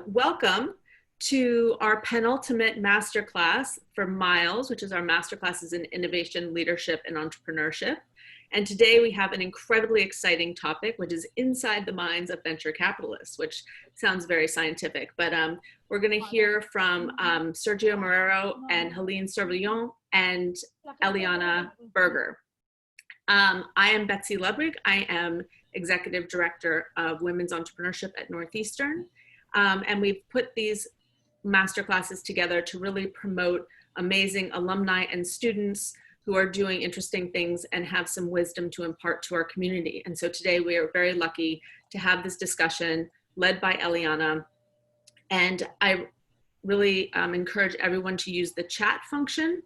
Welcome to our penultimate masterclass for Miles, which is our masterclasses in innovation, leadership, and entrepreneurship. And today we have an incredibly exciting topic, which is inside the minds of venture capitalists, which sounds very scientific. But we're going to hear from Sergio Marrero and Helene Servillon and Eliana Berger. I am Betsy Ludwig. I am Executive Director of Women's Entrepreneurship at Northeastern. And we've put these masterclasses together to really promote amazing alumni and students who are doing interesting things and have some wisdom to impart to our community. And so today we are very lucky to have this discussion led by Eliana. And I really encourage everyone to use the chat function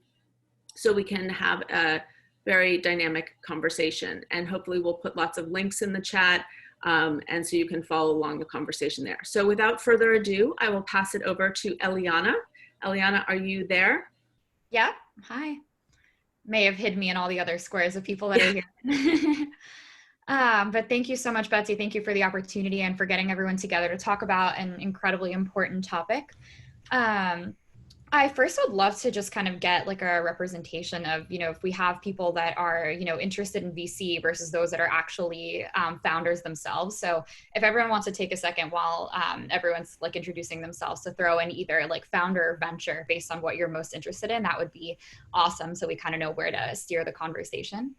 so we can have a very dynamic conversation. And hopefully we'll put lots of links in the chat and so you can follow along the conversation there. So without further ado, I will pass it over to Eliana. Eliana, are you there? Yeah, hi. May have hid me in all the other squares of people that are here. But thank you so much, Betsy. Thank you for the opportunity and for getting everyone together to talk about an incredibly important topic. I first would love to just kind of get like a representation of, if we have people that are, interested in VC versus those that are actually founders themselves. So if everyone wants to take a second while everyone's like introducing themselves to throw in either like founder or venture based on what you're most interested in, that would be awesome. So we kind of know where to steer the conversation.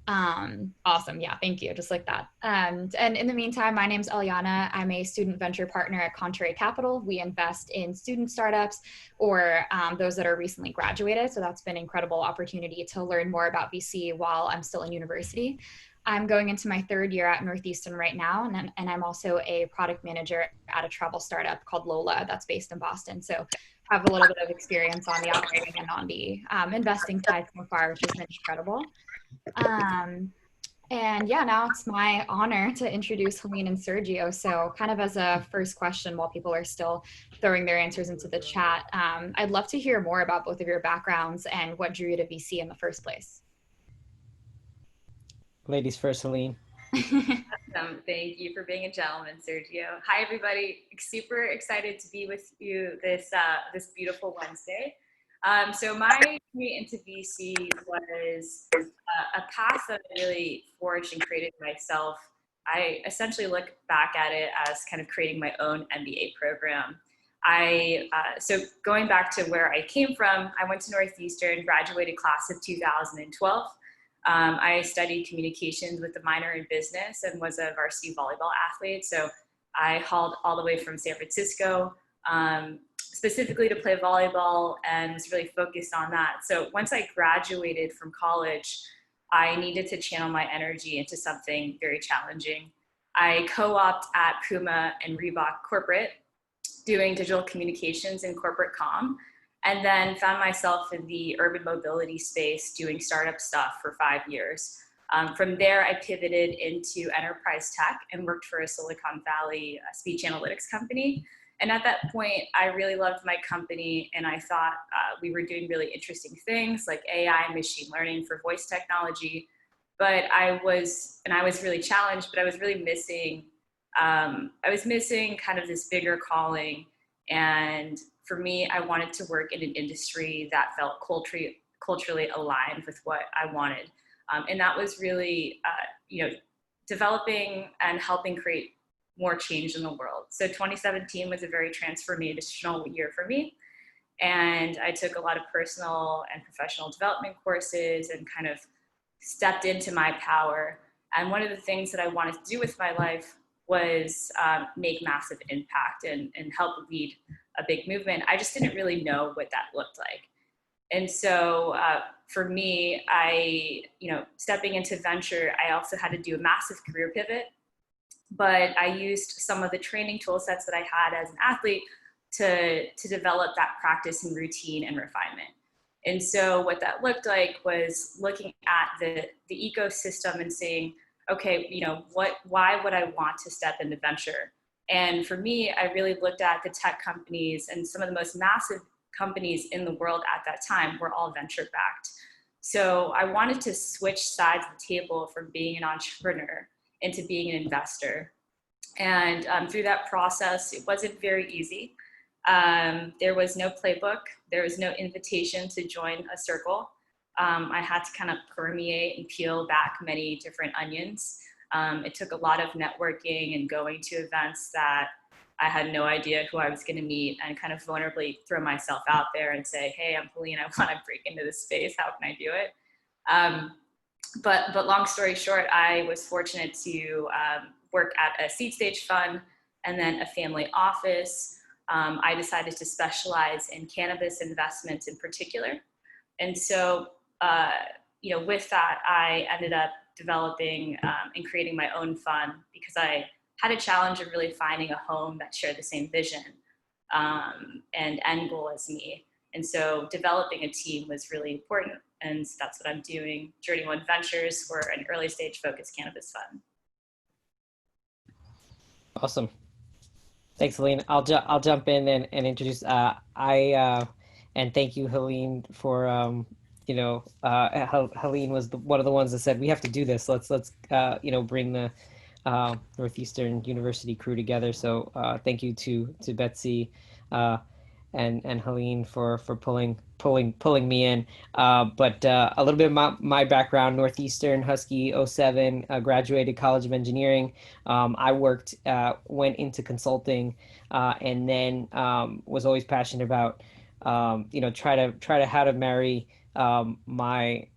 Awesome. Yeah, thank you. Just like that. And in the meantime, my name's Eliana. I'm a student venture partner at Contrary Capital. We invest in student startups or those that are recently graduated. So that's been an incredible opportunity to learn more about VC while I'm still in university. I'm going into my third year at Northeastern right now, and I'm also a product manager at a travel startup called Lola that's based in Boston. So I have a little bit of experience on the operating and on the investing side so far, which has been incredible. And yeah, now it's my honor to introduce Helene and Sergio. So kind of as a first question, while people are still throwing their answers into the chat, I'd love to hear more about both of your backgrounds and what drew you to VC in the first place. Ladies first, Helene. Awesome. Thank you for being a gentleman, Sergio. Hi, everybody. Super excited to be with you this beautiful Wednesday. So my journey into VC was a path that I really forged and created myself. I essentially look back at it as kind of creating my own MBA program. So going back to where I came from, I went to Northeastern, graduated class of 2012. I studied communications with a minor in business and was a varsity volleyball athlete. So I hauled all the way from San Francisco, specifically to play volleyball, and was really focused on that. So once I graduated from college, I needed to channel my energy into something very challenging. I co-opted at Puma and Reebok corporate, doing digital communications and corporate comm, and then found myself in the urban mobility space doing startup stuff for 5 years. From there, I pivoted into enterprise tech and worked for a Silicon Valley speech analytics company. And at that point, I really loved my company, and I thought we were doing really interesting things like AI and machine learning for voice technology. But I was really challenged, but I was really missing, kind of this bigger calling. And for me, I wanted to work in an industry that felt culturally aligned with what I wanted. And that was really, developing and helping create more change in the world. So 2017 was a very transformational year for me. And I took a lot of personal and professional development courses and kind of stepped into my power. And one of the things that I wanted to do with my life was make massive impact and help lead a big movement. I just didn't really know what that looked like. And so for me, stepping into venture, I also had to do a massive career pivot. But I used some of the training tool sets that I had as an athlete to develop that practice and routine and refinement. And so what that looked like was looking at the ecosystem and saying, okay, why would I want to step into venture? And for me, I really looked at the tech companies, and some of the most massive companies in the world at that time were all venture backed. So I wanted to switch sides of the table from being an entrepreneur into being an investor. And through that process, it wasn't very easy. There was no playbook. There was no invitation to join a circle. I had to kind of permeate and peel back many different onions. It took a lot of networking and going to events that I had no idea who I was going to meet, and kind of vulnerably throw myself out there and say, hey, I'm Helene, I want to break into this space. How can I do it? But long story short, I was fortunate to work at a seed stage fund and then a family office. I decided to specialize in cannabis investments in particular. And so, with that, I ended up developing and creating my own fund because I had a challenge of really finding a home that shared the same vision and end goal as me. And so developing a team was really important. And so that's what I'm doing. JourneyOne Ventures, we're an early stage focused cannabis fund. Awesome. Thanks, Helene. I'll jump in and introduce. And thank you, Helene, for Helene was one of the ones that said we have to do this. Let's bring the Northeastern University crew together. So thank you to Betsy and Helene for pulling me in. But a little bit of my background: Northeastern Husky '07, graduated College of Engineering. I went into consulting, and then was always passionate about try to how to marry my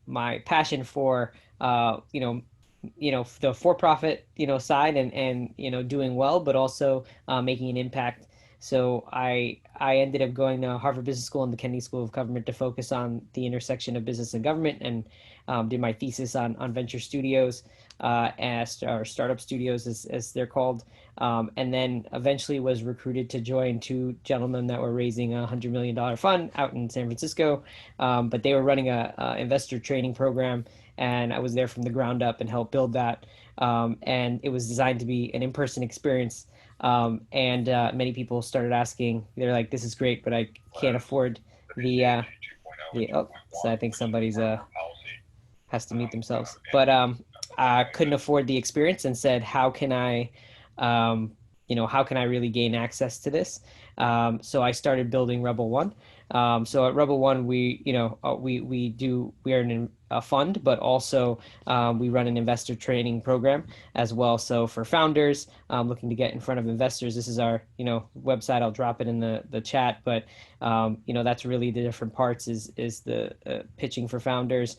passion for the for-profit side and doing well, but also making an impact. So I ended up going to Harvard Business School and the Kennedy School of Government to focus on the intersection of business and government, and did my thesis on venture studios, or startup studios as they're called, and then eventually was recruited to join two gentlemen that were raising a $100 million fund out in San Francisco, but they were running a investor training program, and I was there from the ground up and helped build that, and it was designed to be an in-person experience. And many people started asking, they're like, this is great, but I can't afford so I think somebody's has to mute themselves, but I couldn't afford the experience and said, how can I really gain access to this? So I started building Rebel One. So at Rebel One, we are a fund, but also we run an investor training program as well. So for founders looking to get in front of investors, this is our website. I'll drop it in the chat, but that's really the different parts is the pitching for founders,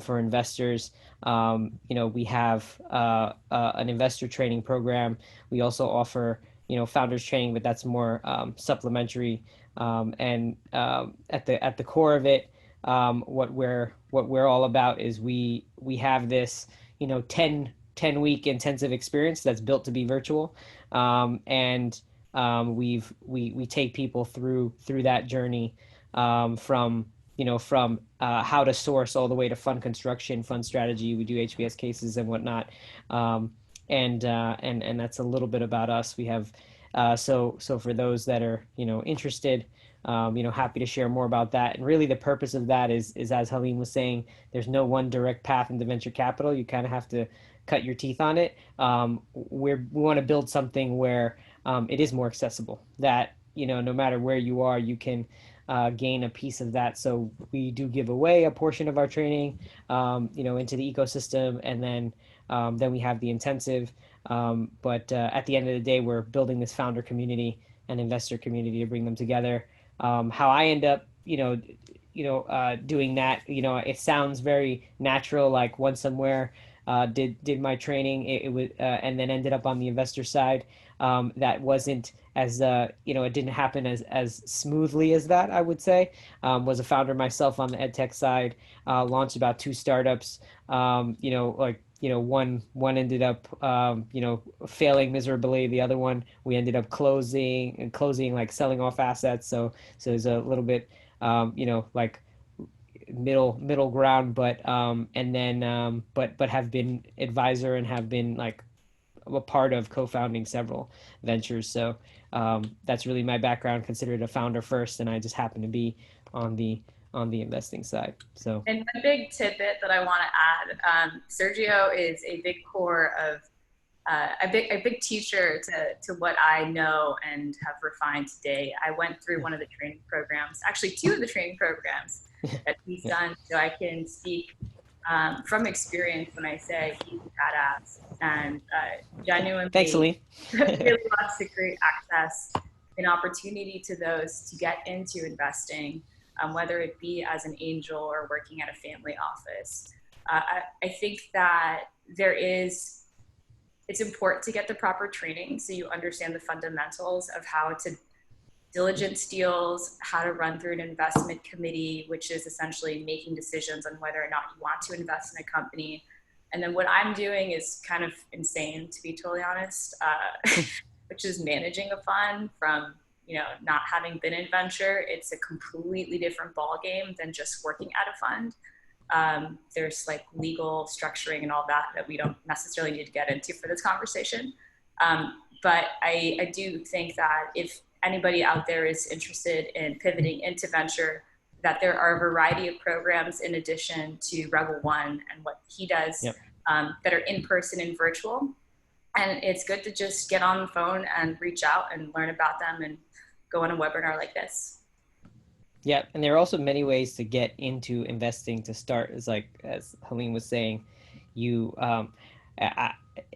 for investors. We have an investor training program. We also offer founders training, but that's more supplementary. And at the core of it, what we're all about is we have this 10-week intensive experience that's built to be virtual, and we take people through that journey, from how to source all the way to fund construction, fund strategy. We do HBS cases and whatnot, and that's a little bit about us. We have so for those that are interested, happy to share more about that. And really the purpose of that is as Helene was saying, there's no one direct path into venture capital. You kind of have to cut your teeth on it. We want to build something where it is more accessible, that no matter where you are, you can gain a piece of that. So we do give away a portion of our training into the ecosystem, and then we have the intensive, but at the end of the day, we're building this founder community and investor community to bring them together. How I end up doing that, it sounds very natural, like went somewhere, did my training, it was and then ended up on the investor side. That wasn't as it didn't happen as smoothly as that, I would say. Was a founder myself on the ed tech side, launched about 2 startups. One ended up failing miserably. The other one we ended up closing, like selling off assets. So there's a little bit like middle ground, but but have been advisor and have been like a part of co-founding several ventures. So that's really my background. Considered a founder first, and I just happen to be on the investing side. So, and a big tidbit that I want to add, Sergio is a big core of a big teacher to what I know and have refined today. I went through one of the training programs, actually 2 of the training programs that he's done, so I can speak from experience when I say he's a badass, and genuinely Thanks, Helene. really wants to create access and opportunity to those to get into investing, whether it be as an angel or working at a family office. I think that it's important to get the proper training so you understand the fundamentals of how to diligence deals, how to run through an investment committee, which is essentially making decisions on whether or not you want to invest in a company. And then what I'm doing is kind of insane, to be totally honest, which is managing a fund from, not having been in venture. It's a completely different ballgame than just working at a fund. There's like legal structuring and all that we don't necessarily need to get into for this conversation. But I do think that if anybody out there is interested in pivoting into venture, that there are a variety of programs in addition to Rebel One and what he does, Yep. that are in person and virtual. And it's good to just get on the phone and reach out and learn about them and go on a webinar like this. Yeah, and there are also many ways to get into investing to start. Is like, as Helene was saying, you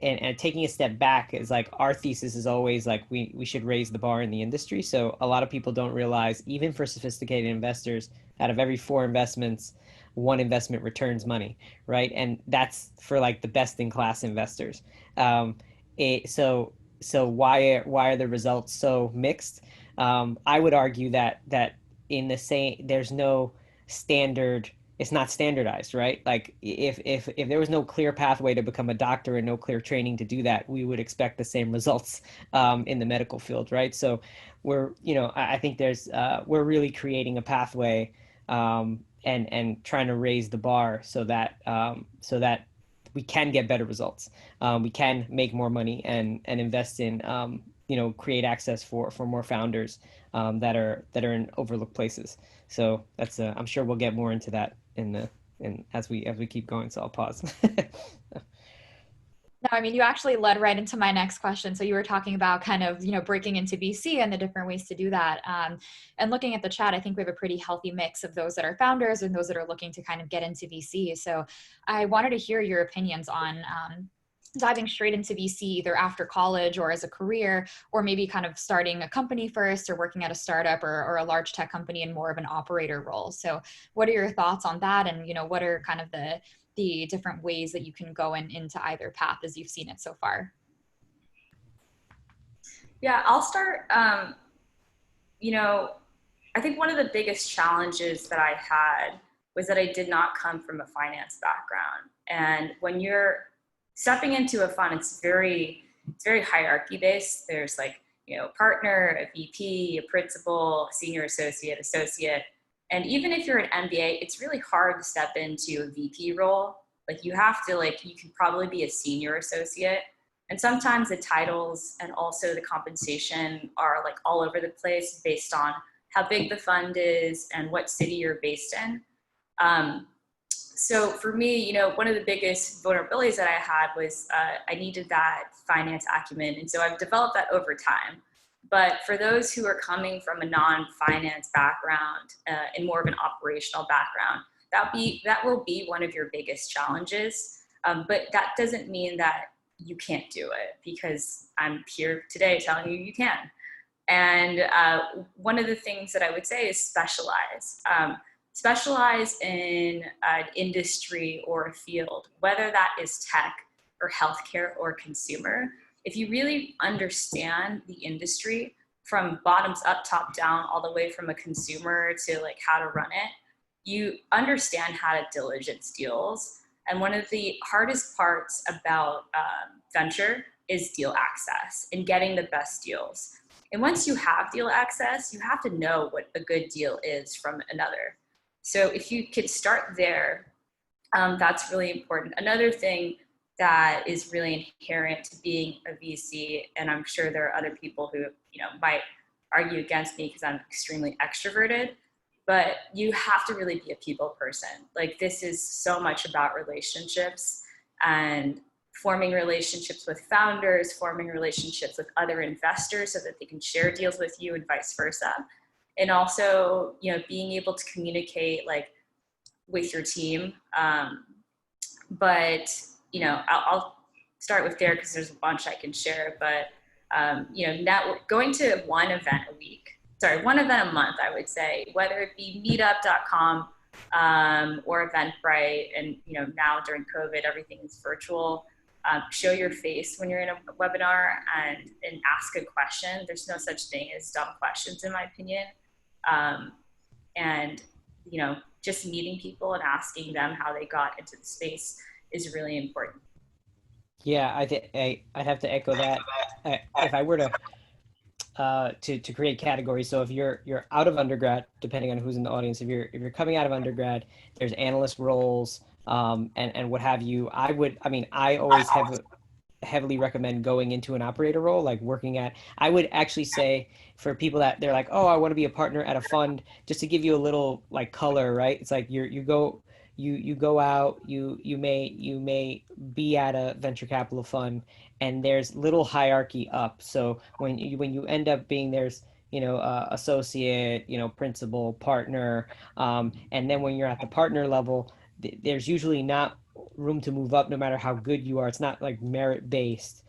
and taking a step back is like, our thesis is always like we should raise the bar in the industry. So a lot of people don't realize, even for sophisticated investors, out of every 4 investments, 1 investment returns money, right? And that's for like the best in class investors. So why are the results so mixed? I would argue that in the same, there's no standard. It's not standardized, right? Like if there was no clear pathway to become a doctor and no clear training to do that, we would expect the same results in the medical field, right? So I think we're really creating a pathway and trying to raise the bar so that we can get better results. We can make more money and invest in create access for more founders that are in overlooked places. So that's I'm sure we'll get more into that as we keep going. So I'll pause. No, I mean, you actually led right into my next question. So you were talking about kind of, breaking into VC and the different ways to do that. And looking at the chat, I think we have a pretty healthy mix of those that are founders and those that are looking to kind of get into VC. So I wanted to hear your opinions on diving straight into VC either after college or as a career, or maybe kind of starting a company first or working at a startup or a large tech company in more of an operator role. So what are your thoughts on that? And, what are kind of the different ways that you can go into either path as you've seen it so far? Yeah, I'll start. I think one of the biggest challenges that I had was that I did not come from a finance background. And when you're stepping into a fund, it's very hierarchy based. There's partner, a VP, a principal, a senior associate. And even if you're an MBA, it's really hard to step into a VP role. You have to, you can probably be a senior associate. And sometimes the titles and also the compensation are all over the place based on how big the fund is and what city you're based in. So for me, one of the biggest vulnerabilities that I had was I needed that finance acumen. And so I've developed that over time. But for those who are coming from a non-finance background and more of an operational background, that will be one of your biggest challenges. But that doesn't mean that you can't do it, because I'm here today telling you you can. And one of the things that I would say is specialize. Specialize in an industry or a field, whether that is tech or healthcare or consumer. If you really understand the industry from bottoms up, top down, all the way from a consumer to how to run it, you understand how to diligence deals. And one of the hardest parts about venture is deal access and getting the best deals. And once you have deal access, you have to know what a good deal is from another. So if you could start there, that's really important. Another thing that is really inherent to being a VC, and I'm sure there are other people who might argue against me because I'm extremely extroverted, but you have to really be a people person. This is so much about relationships, and forming relationships with founders, forming relationships with other investors so that they can share deals with you and vice versa. And also, being able to communicate like with your team. But, I'll start with there because there's a bunch I can share, but, going to one event a month, I would say, whether it be meetup.com or Eventbrite. And, now during COVID, everything is virtual. Show your face when you're in a webinar and ask a question. There's no such thing as dumb questions, in my opinion. And, just meeting people and asking them how they got into the space is really important. Yeah, I'd have to echo that. If I were to create categories, so if you're out of undergrad, depending on who's in the audience, if you're coming out of undergrad, there's analyst roles, and what have you. I always heavily recommend going into an operator role, like I would actually say for people that they're like, oh, I want to be a partner at a fund, just to give you a little like color, right? It's like you go out, you may be at a venture capital fund, and there's little hierarchy up. So when you end up being, there's associate, principal, partner, and then when you're at the partner level, there's usually not room to move up no matter how good you are. It's not like merit based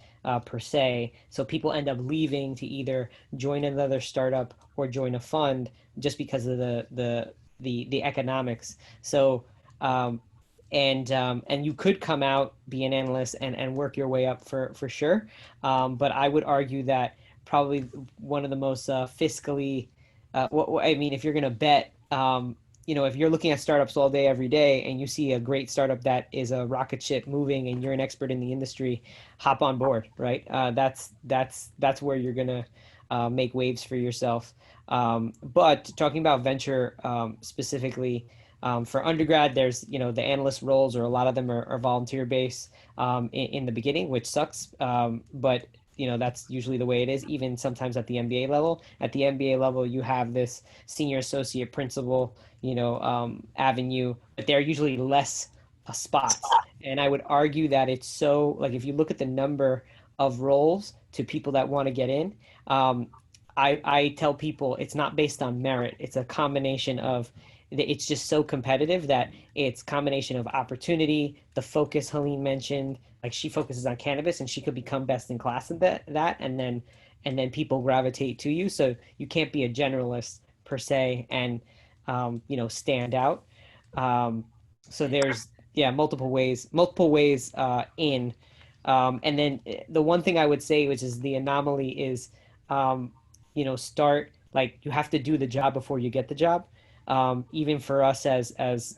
per se. So people end up leaving to either join another startup or join a fund just because of the economics. So and you could come out, be an analyst, and work your way up for sure. But I would argue that probably one of the most fiscally, if you're going to bet, if you're looking at startups all day, every day, and you see a great startup that is a rocket ship moving and you're an expert in the industry, hop on board, right? That's where you're going to make waves for yourself. But talking about venture specifically, for undergrad, there's, the analyst roles, or a lot of them are volunteer based in the beginning, which sucks. But that's usually the way it is, even sometimes at the MBA level. At the MBA level, you have this senior associate principal, avenue, but they're usually less spots. And I would argue that it's so, like, if you look at the number of roles to people that want to get in, I tell people it's not based on merit. It's a combination of, it's just so competitive that it's combination of opportunity, the focus Helene mentioned, like she focuses on cannabis and she could become best in class in that, and then people gravitate to you. So you can't be a generalist per se and, stand out. So there's, multiple ways in. And then the one thing I would say, which is the anomaly, is, start, like, you have to do the job before you get the job. Even for us as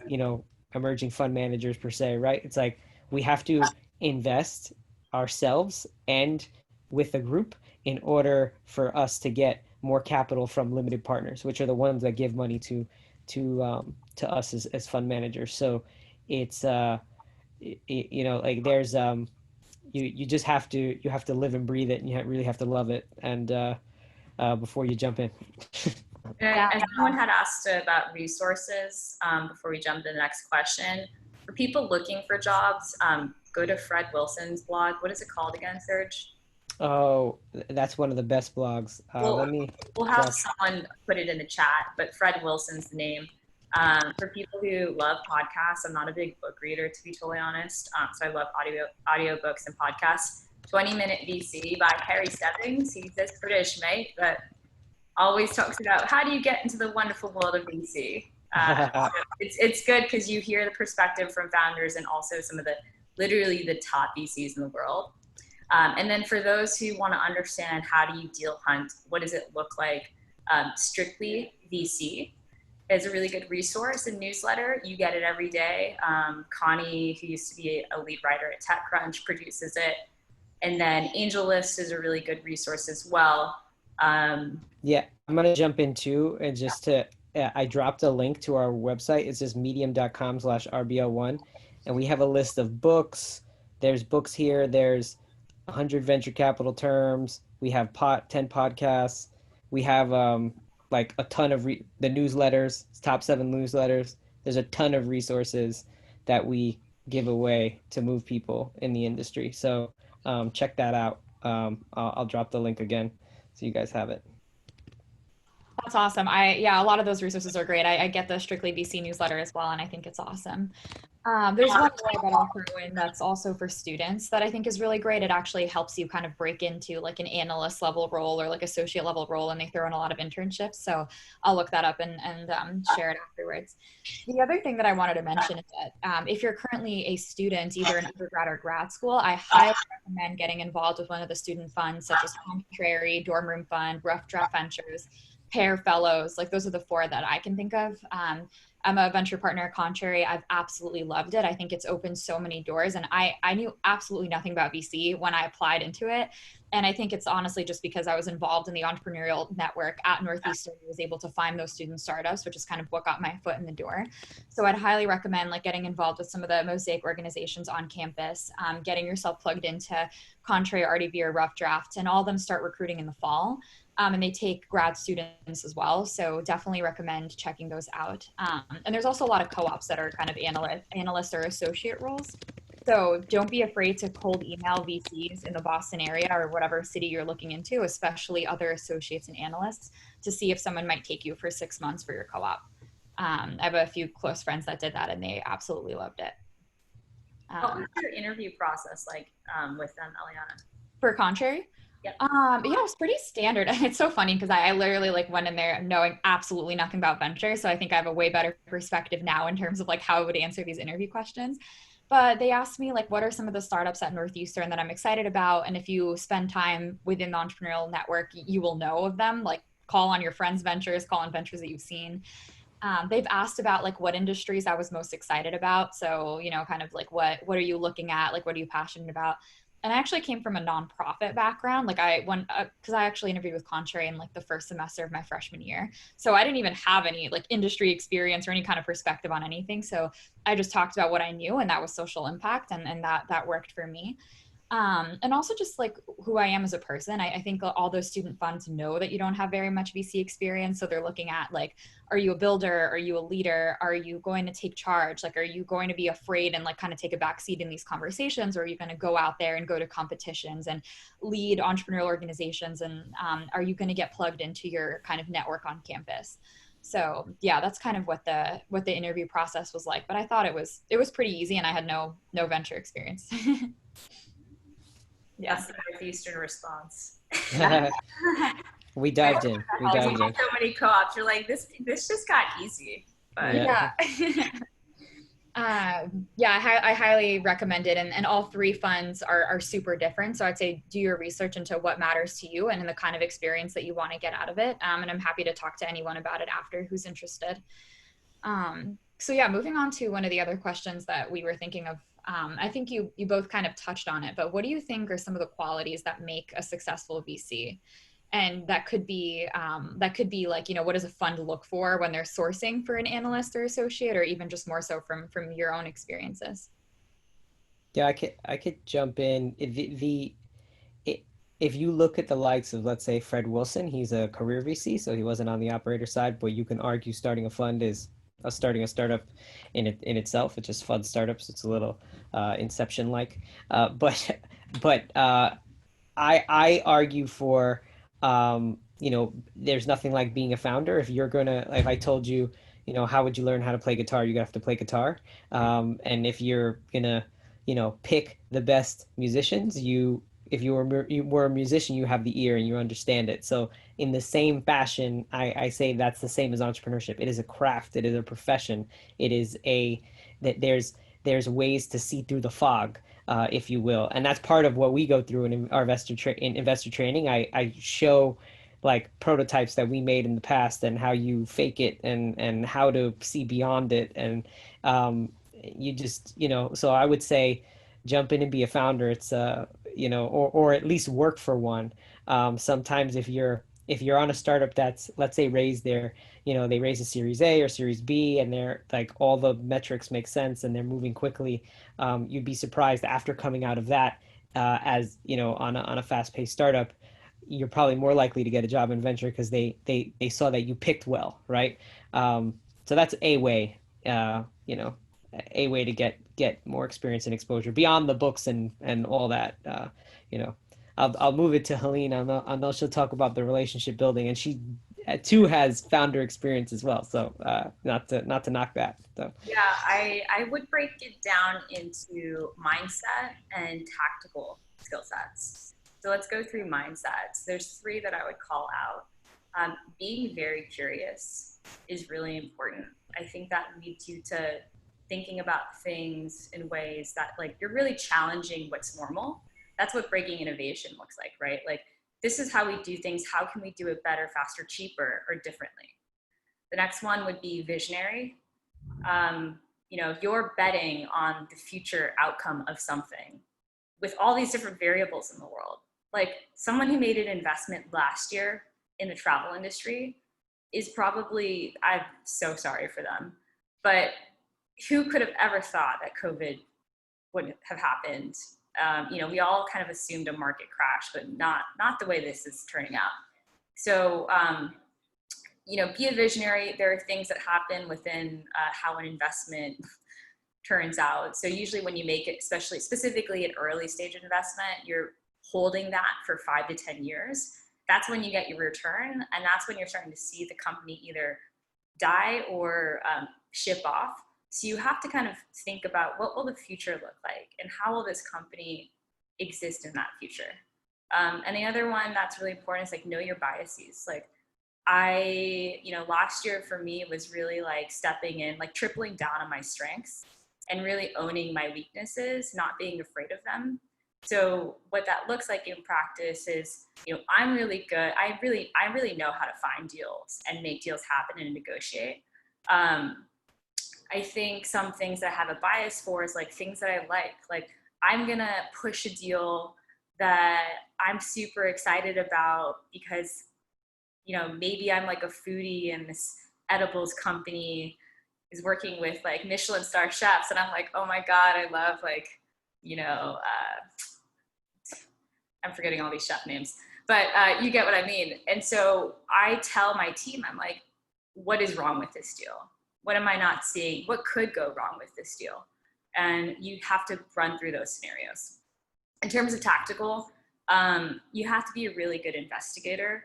emerging fund managers per se, right? It's like we have to invest ourselves and with a group in order for us to get more capital from limited partners, which are the ones that give money to us as fund managers. So it's like there's you just have to live and breathe it, and you really have to love it, and before you jump in. As someone had asked about resources, before we jump to the next question, for people looking for jobs, go to Fred Wilson's blog. What is it called again, Serge? Oh, that's one of the best blogs. We'll have someone put it in the chat, but Fred Wilson's the name. For people who love podcasts, I'm not a big book reader, to be totally honest. So I love audiobooks and podcasts. 20-Minute VC by Harry Stebbings. He's this British mate, but always talks about how do you get into the wonderful world of VC. It's good because you hear the perspective from founders and also some of literally the top VCs in the world. And then for those who want to understand how do you deal hunt, what does it look like, Strictly VC is a really good resource and newsletter. You get it every day. Connie, who used to be a lead writer at TechCrunch, produces it. And then AngelList is a really good resource as well. Yeah, I'm going to jump in too, and I dropped a link to our website. It's just medium.com/RBL1. And we have a list of books. There's books here. There's 100 venture capital terms. We have 10 podcasts. We have like a ton of the newsletters, top 7 newsletters. There's a ton of resources that we giveaway to move people in the industry. So check that out. I'll drop the link again so you guys have it. That's awesome. Yeah, a lot of those resources are great. I get the Strictly VC newsletter as well, and I think it's awesome. There's one more that I'll throw in that's also for students that I think is really great. It actually helps you kind of break into like an analyst level role or like associate level role, and they throw in a lot of internships. So I'll look that up and share it afterwards. The other thing that I wanted to mention is that if you're currently a student, either in undergrad or grad school, I highly recommend getting involved with one of the student funds, such as Contrary, Dorm Room Fund, Rough Draft Ventures, Pair Fellows. Like those are the four that I can think of. I'm a venture partner at Contrary. I've absolutely loved it. I think it's opened so many doors, and I knew absolutely nothing about VC when I applied into it. And I think it's honestly just because I was involved in the entrepreneurial network at Northeastern, I was able to find those student startups, which is kind of what got my foot in the door. So I'd highly recommend like getting involved with some of the Mosaic organizations on campus, getting yourself plugged into Contrary, RDV, or Rough Draft, and all of them start recruiting in the fall. And they take grad students as well. So definitely recommend checking those out. And there's also a lot of co-ops that are kind of analyst or associate roles. So don't be afraid to cold email VCs in the Boston area or whatever city you're looking into, especially other associates and analysts, to see if someone might take you for 6 months for your co-op. I have a few close friends that did that, and they absolutely loved it. What was your interview process like with them, Eliana? For Contrary? Yep. Yeah, it was pretty standard. It's so funny because I literally like went in there knowing absolutely nothing about venture. So I think I have a way better perspective now in terms of like how I would answer these interview questions. But they asked me like, what are some of the startups at Northeastern that I'm excited about? And if you spend time within the entrepreneurial network, you will know of them. Like call on your friends' ventures, call on ventures that you've seen. They've asked about like what industries I was most excited about. So, you know, kind of like what are you looking at? Like, what are you passionate about? And I actually came from a nonprofit background. Like because I actually interviewed with Contrary in like the first semester of my freshman year. So I didn't even have any like industry experience or any kind of perspective on anything. So I just talked about what I knew, and that was social impact, and that worked for me. And also just like who I am as a person. I think all those student funds know that you don't have very much VC experience. So they're looking at like, are you a builder? Are you a leader? Are you going to take charge? Like, are you going to be afraid and like kind of take a back seat in these conversations? Or are you going to go out there and go to competitions and lead entrepreneurial organizations? And are you going to get plugged into your kind of network on campus? So yeah, that's kind of what the interview process was like. But I thought it was pretty easy, and I had no venture experience. Yes, the Northeastern response. We dived in. So many co-ops. You're like, this just got easy. But yeah. I highly recommend it. And all three funds are super different. So I'd say do your research into what matters to you and the kind of experience that you want to get out of it. And I'm happy to talk to anyone about it after who's interested. So yeah, moving on to one of the other questions that we were thinking of. I think you both kind of touched on it, but what do you think are some of the qualities that make a successful VC? And that could be like, you know, what does a fund look for when they're sourcing for an analyst or associate, or even just more so from your own experiences? Yeah, I could jump in. If you look at the likes of, let's say, Fred Wilson, he's a career VC, so he wasn't on the operator side, but you can argue starting a fund is starting a startup in itself. It's just fund startups. It's a little Inception like, but I argue for you know, there's nothing like being a founder. If you're gonna, if I told you, you know, how would you learn how to play guitar? You have to play guitar. And if you're gonna, you know, pick the best musicians, if you were a musician, you have the ear and you understand it. So in the same fashion, I say that's the same as entrepreneurship. It is a craft. It is a profession. It is that there's ways to see through the fog, if you will. And that's part of what we go through in our investor training. I show like prototypes that we made in the past and how you fake it and how to see beyond it. And you just, you know, so I would say jump in and be a founder. It's you know, or at least work for one. Sometimes if you're on a startup that's, let's say, raised their, you know, they raise a Series A or Series B, and they're like all the metrics make sense and they're moving quickly, you'd be surprised after coming out of that, as you know, on a fast-paced startup, you're probably more likely to get a job in venture because they saw that you picked well, right? So that's a way, you know, a way to get more experience and exposure beyond the books and all that. You know, I'll move it to Helene. I know she'll talk about the relationship building, and she too has founder experience as well. So not to knock that. So yeah, I would break it down into mindset and tactical skill sets. So let's go through mindsets. There's three that I would call out. Being very curious is really important. I think that leads you to thinking about things in ways that like you're really challenging what's normal. That's what breaking innovation looks like, right? Like this is how we do things. How can we do it better, faster, cheaper, or differently? The next one would be visionary. You know, you're betting on the future outcome of something with all these different variables in the world. Like someone who made an investment last year in the travel industry is probably, I'm so sorry for them, but who could have ever thought that COVID would have happened? You know, we all kind of assumed a market crash, but not the way this is turning out. So, you know, be a visionary. There are things that happen within how an investment turns out. So usually when you make it, specifically an early stage investment, you're holding that for 5 to 10 years. That's when you get your return. And that's when you're starting to see the company either die or ship off. So you have to kind of think about what will the future look like and how will this company exist in that future. And the other one that's really important is like know your biases. Like you know, last year for me was really like stepping in, like tripling down on my strengths and really owning my weaknesses, not being afraid of them. So what that looks like in practice is, you know, I'm really good. I really know how to find deals and make deals happen and negotiate. I think some things that I have a bias for is like things that I like I'm going to push a deal that I'm super excited about because, you know, maybe I'm like a foodie and this edibles company is working with like Michelin star chefs. And I'm like, oh my God, I love like, you know, I'm forgetting all these chef names, but you get what I mean. And so I tell my team, I'm like, what is wrong with this deal? What am I not seeing? What could go wrong with this deal? And you have to run through those scenarios. In terms of tactical, you have to be a really good investigator.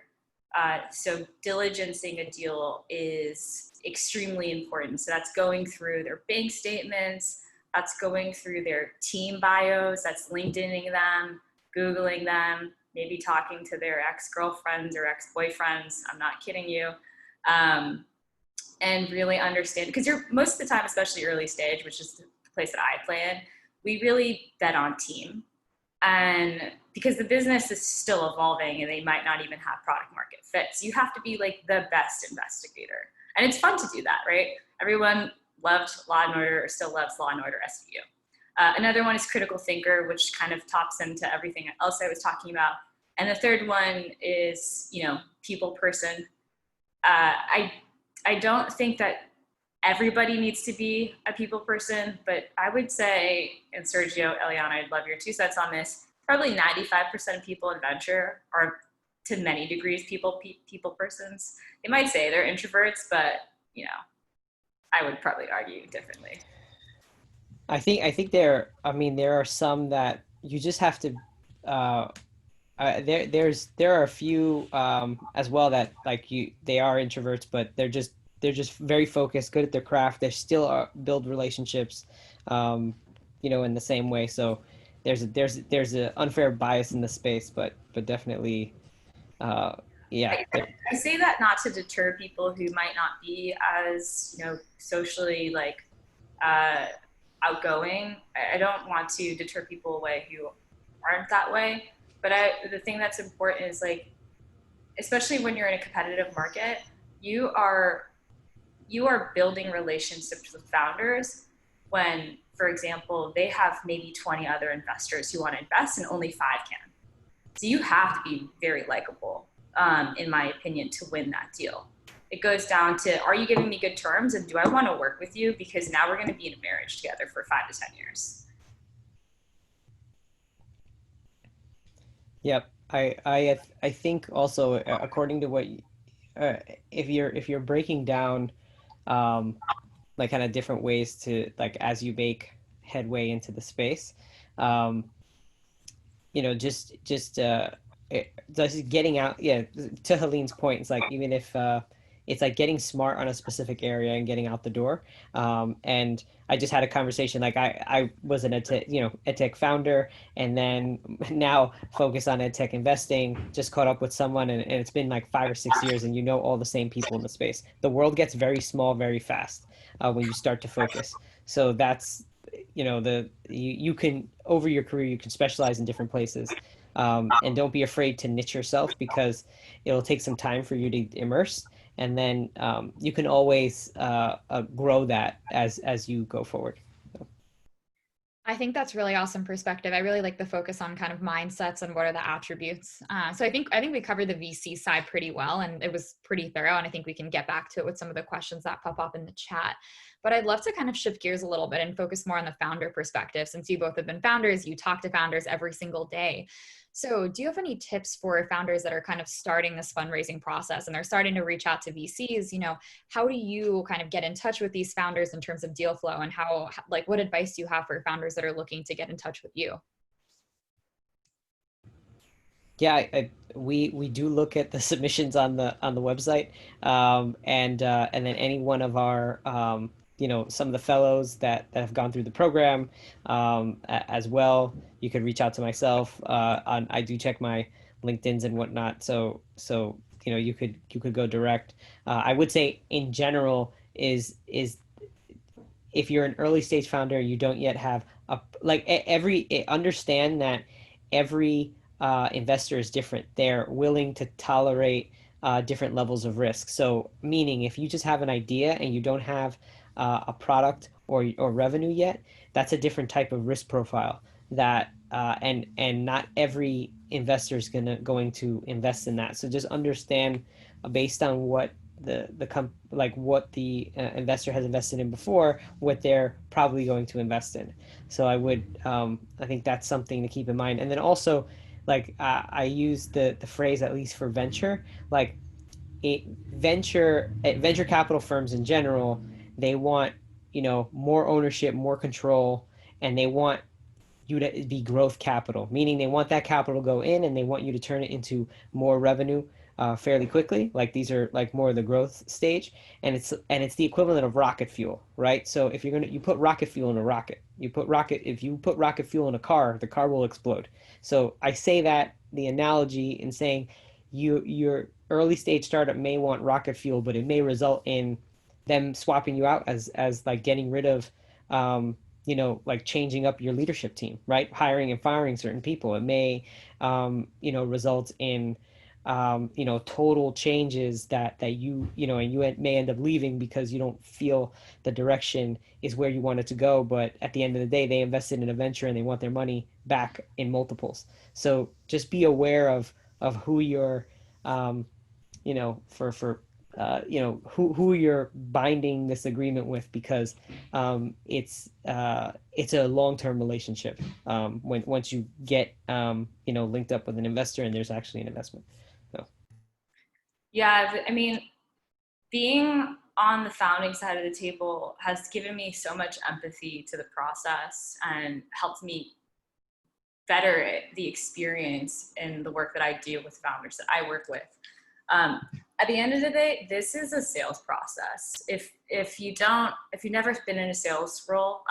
So diligencing a deal is extremely important. So that's going through their bank statements, that's going through their team bios, that's LinkedIning them, Googling them, maybe talking to their ex-girlfriends or ex-boyfriends. I'm not kidding you. And really understand, because you're most of the time, especially early stage, which is the place that I play in, we really bet on team. And because the business is still evolving and they might not even have product market fit. So you have to be like the best investigator. And it's fun to do that, right? Everyone loved Law and Order or still loves Law and Order SVU. Another one is critical thinker, which kind of tops into everything else I was talking about. And the third one is, you know, people person. I don't think that everybody needs to be a people person, but I would say, and Sergio, Eliana, I'd love your 2 cents on this, probably 95% of people in venture are to many degrees people persons. They might say they're introverts, but, you know, I would probably argue differently. I think there are some that you just have to, there are a few as well that like they are introverts, but they're just very focused, good at their craft. They still build relationships, you know, in the same way. So there's an unfair bias in the space, but definitely, yeah. I say that not to deter people who might not be as, you know, socially like outgoing. I don't want to deter people away who aren't that way. But the thing that's important is like, especially when you're in a competitive market, you are building relationships with founders when, for example, they have maybe 20 other investors who want to invest and only 5 can. So you have to be very likable, in my opinion, to win that deal. It goes down to, are you giving me good terms and do I want to work with you? Because now we're going to be in a marriage together for 5 to 10 years. Yep. I think also, according to what if you're breaking down like kind of different ways to, like, as you make headway into the space, you know, just getting out. Yeah, to Helene's point, it's like, even if it's like getting smart on a specific area and getting out the door. And I just had a conversation, like I was an edtech founder, and then now focus on edtech investing, just caught up with someone, and it's been like 5 or 6 years, and you know all the same people in the space. The world gets very small very fast when you start to focus. So that's, you know, you can, over your career, you can specialize in different places. And don't be afraid to niche yourself, because it'll take some time for you to immerse, and then you can always grow that as you go forward. I think that's really awesome perspective. I really like the focus on kind of mindsets and what are the attributes. So I think we covered the VC side pretty well, and it was pretty thorough. And I think we can get back to it with some of the questions that pop up in the chat. But I'd love to kind of shift gears a little bit and focus more on the founder perspective. Since you both have been founders, you talk to founders every single day. So do you have any tips for founders that are kind of starting this fundraising process and they're starting to reach out to VCs? You know, how do you kind of get in touch with these founders in terms of deal flow, and how, like, what advice do you have for founders that are looking to get in touch with you? Yeah, we do look at the submissions on the website, and then any one of our you know, some of the fellows that have gone through the program as well. You could reach out to myself. I do check my LinkedIn's and whatnot. So you know, you could go direct. I would say in general is if you're an early stage founder, you don't yet have understand that every investor is different. They're willing to tolerate different levels of risk. So meaning, if you just have an idea and you don't have a product or revenue yet, that's a different type of risk profile. That and not every investor is going to invest in that. So just understand, based on what what the investor has invested in before, what they're probably going to invest in. So I think that's something to keep in mind. And then also, like, I use the phrase, at least for venture, like venture capital firms in general, they want, you know, more ownership, more control, and they want you to be growth capital, meaning they want that capital to go in and they want you to turn it into more revenue fairly quickly. Like, these are like more of the growth stage, and it's the equivalent of rocket fuel, right? So if you put rocket fuel in a rocket, if you put rocket fuel in a car, the car will explode. So I say that the analogy in saying your early stage startup may want rocket fuel, but it may result in them swapping you out as like getting rid of you know, like changing up your leadership team, right? Hiring and firing certain people. It may you know, result in you know, total changes that you know, and you may end up leaving because you don't feel the direction is where you want it to go. But at the end of the day, they invested in a venture and they want their money back in multiples. So just be aware of who you're you know, you know, who you're binding this agreement with, because it's a long-term relationship once you get you know, linked up with an investor and there's actually an investment. So Yeah, I mean, being on the founding side of the table has given me so much empathy to the process and helped me better the experience in the work that I do with founders that I work with. At the end of the day, this is a sales process. If you've never been in a sales role,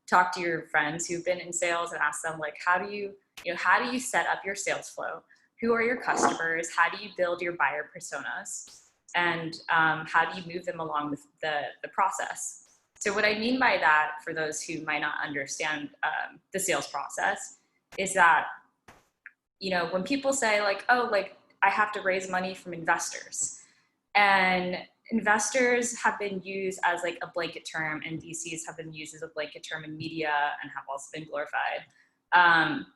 talk to your friends who've been in sales and ask them, like, how do you set up your sales flow? Who are your customers? How do you build your buyer personas? And how do you move them along with the process? So what I mean by that, for those who might not understand the sales process, is that, you know, when people say, like, oh, like, I have to raise money from investors, and investors have been used as like a blanket term, and VCs have been used as a blanket term in media and have also been glorified. And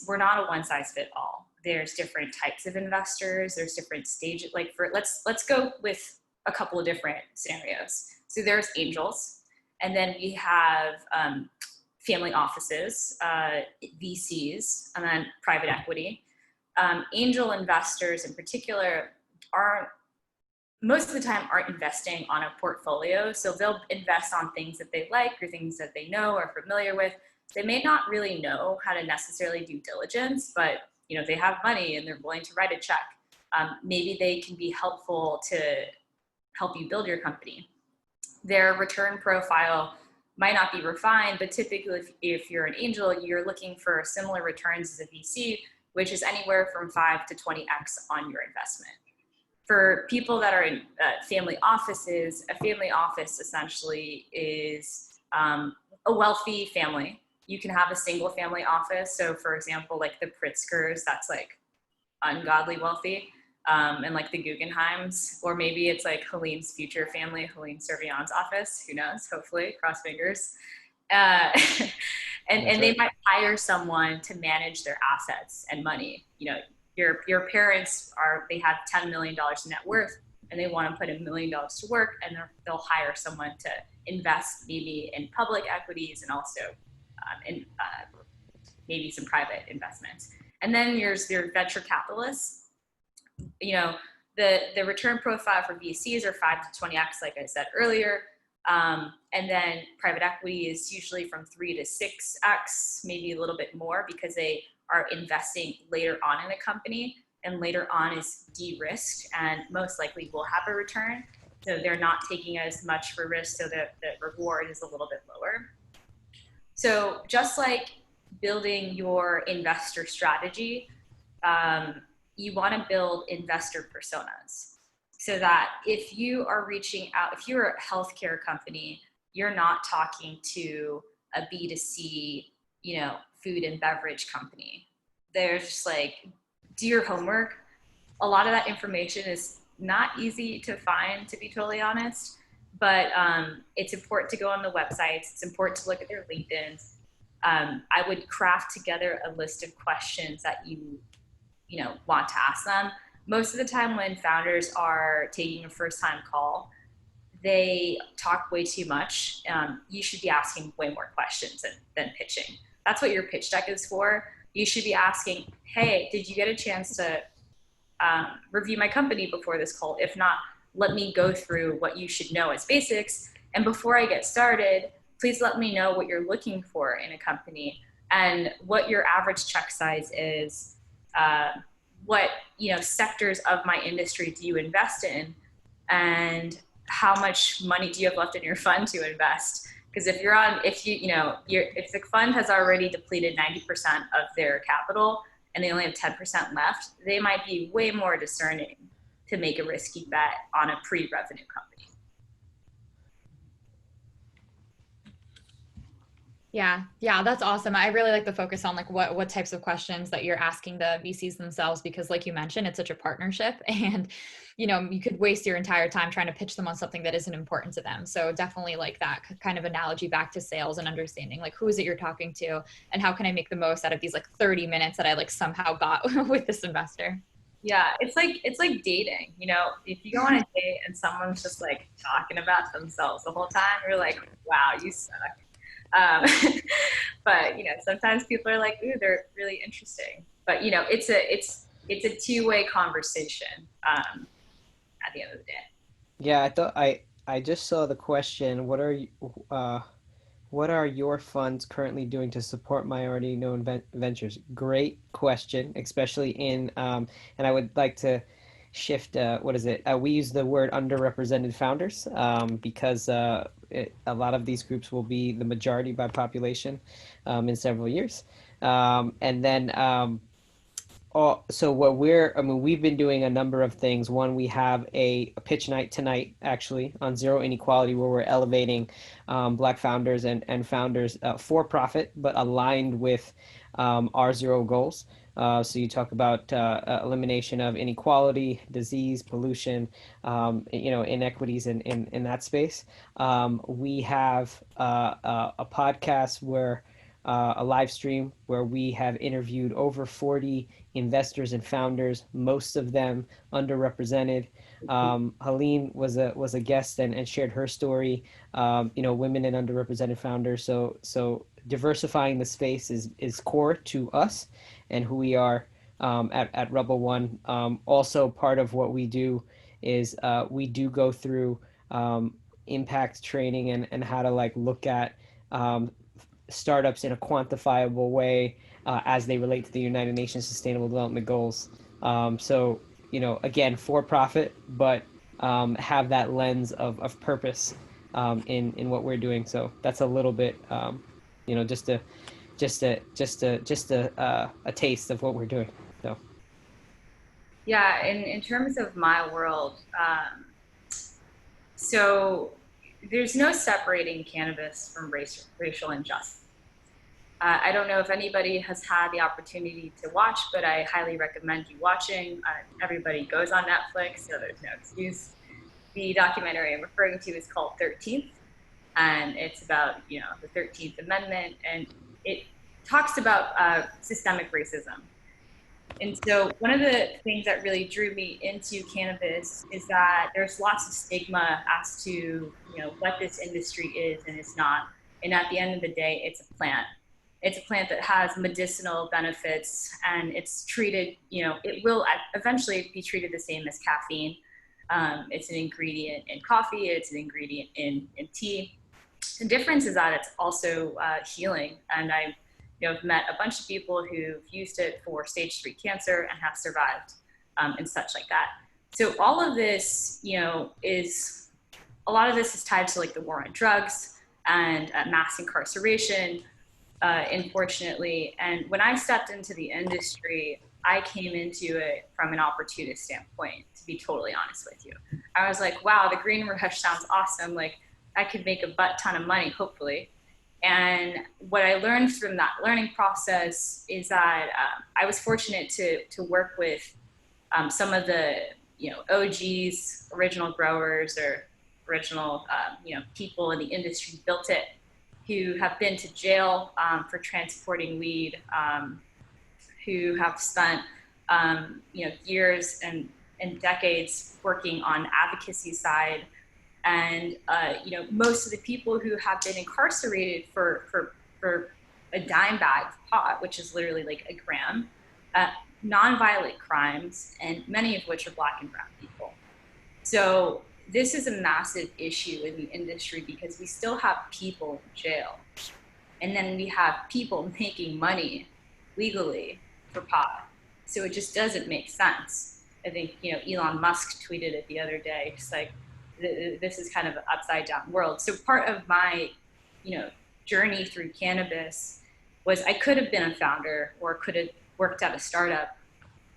we're not a one size fit all. There's different types of investors. There's different stages. Like, let's go with a couple of different scenarios. So there's angels, and then we have family offices, VCs, and then private equity. Angel investors in particular most of the time aren't investing on a portfolio. So they'll invest on things that they like or things that they know or familiar with. They may not really know how to necessarily do diligence, but they have money and they're willing to write a check. Maybe they can be helpful to help you build your company. Their return profile might not be refined, but typically if you're an angel, you're looking for similar returns as a VC, which is anywhere from 5 to 20x on your investment. For people that are in family offices, a family office essentially is a wealthy family. You can have a single family office. So for example, like the Pritzkers, that's like ungodly wealthy, and like the Guggenheims, or maybe it's like Helene's future family, Helene Servillon's office, who knows, hopefully, cross fingers. And they might hire someone to manage their assets and money. Your parents they have $10 million in net worth and they want to put $1 million to work, and they'll hire someone to invest maybe in public equities and also in maybe some private investments. And then there's your venture capitalists. The return profile for VCs are 5 to 20x, like I said earlier. And then private equity is usually from 3 to 6x, maybe a little bit more, because they are investing later on in a company, and later on is de-risked and most likely will have a return. So they're not taking as much for risk, so the reward is a little bit lower. So just like building your investor strategy, you want to build investor personas, so that if you are reaching out, if you're a healthcare company, you're not talking to a B2C, food and beverage company. There's just like, do your homework. A lot of that information is not easy to find, to be totally honest, but it's important to go on the websites. It's important to look at their LinkedIns. I would craft together a list of questions that you want to ask them. Most of the time when founders are taking a first-time call, they talk way too much. You should be asking way more questions than pitching. That's what your pitch deck is for. You should be asking, hey, did you get a chance to review my company before this call? If not, let me go through what you should know as basics. And before I get started, please let me know what you're looking for in a company and what your average check size is. What sectors of my industry do you invest in, and how much money do you have left in your fund to invest? Because if the fund has already depleted 90% of their capital and they only have 10% left, they might be way more discerning to make a risky bet on a pre-revenue company. Yeah, that's awesome. I really like the focus on like what types of questions that you're asking the VCs themselves, because like you mentioned, it's such a partnership, and you could waste your entire time trying to pitch them on something that isn't important to them. So definitely like that kind of analogy back to sales and understanding like who is it you're talking to and how can I make the most out of these like 30 minutes that I like somehow got with this investor. Yeah, it's like dating. If you go on a date and someone's just like talking about themselves the whole time, you're like, wow, you suck. But sometimes people are like, ooh, they're really interesting. But it's a two-way conversation at the end of the day. Yeah, I just saw the question. What are your funds currently doing to support minority-owned ventures? Great question, especially in and I would like to shift. We use the word underrepresented founders because a lot of these groups will be the majority by population in several years. So we've been doing a number of things. One, we have a pitch night tonight, actually, on zero inequality, where we're elevating Black founders and founders for profit, but aligned with our zero goals. So you talk about elimination of inequality, disease, pollution, inequities in that space. We have a podcast where a live stream where we have interviewed over 40 investors and founders, most of them underrepresented. Helene was a guest and shared her story. Women and underrepresented founders. So diversifying the space is core to us and who we are at Rebel One. Also part of what we do is we do go through impact training and how to like look at startups in a quantifiable way as they relate to the United Nations Sustainable Development Goals. So, you know, again, for profit, but have that lens of purpose in what we're doing. So that's a little bit, you know, just a taste of what we're doing. So. Yeah, in terms of my world, so there's no separating cannabis from racial injustice. I don't know if anybody has had the opportunity to watch, but I highly recommend you watching. Everybody goes on Netflix, so there's no excuse. The documentary I'm referring to is called 13th, and it's about, you know, the 13th Amendment, and it talks about systemic racism. And so one of the things that really drew me into cannabis is that there's lots of stigma as to, you know, what this industry is and is not. And at the end of the day, it's a plant. It's a plant that has medicinal benefits, and it's treated, you know, it will eventually be treated the same as caffeine. It's an ingredient in coffee. It's an ingredient in tea. The difference is that it's also healing. And I've met a bunch of people who've used it for stage 3 cancer and have survived and such like that. So all of this, you know, a lot of this is tied to like the war on drugs and mass incarceration, unfortunately. And when I stepped into the industry, I came into it from an opportunist standpoint, to be totally honest with you. I was like, wow, the green rush sounds awesome. Like I could make a butt ton of money, hopefully. And what I learned from that learning process is that I was fortunate to work with some of the, you know, OGs, original growers, or original, you know, people in the industry built it, who have been to jail for transporting weed, who have spent, you know, years and decades working on advocacy side. And, you know, most of the people who have been incarcerated for a dime bag of pot, which is literally like a gram, nonviolent crimes, and many of which are Black and brown people. So this is a massive issue in the industry because we still have people in jail. And then we have people making money legally for pot. So it just doesn't make sense. I think, you know, Elon Musk tweeted it the other day, just like, this is kind of an upside down world. So part of my, you know, journey through cannabis was I could have been a founder, or could have worked at a startup,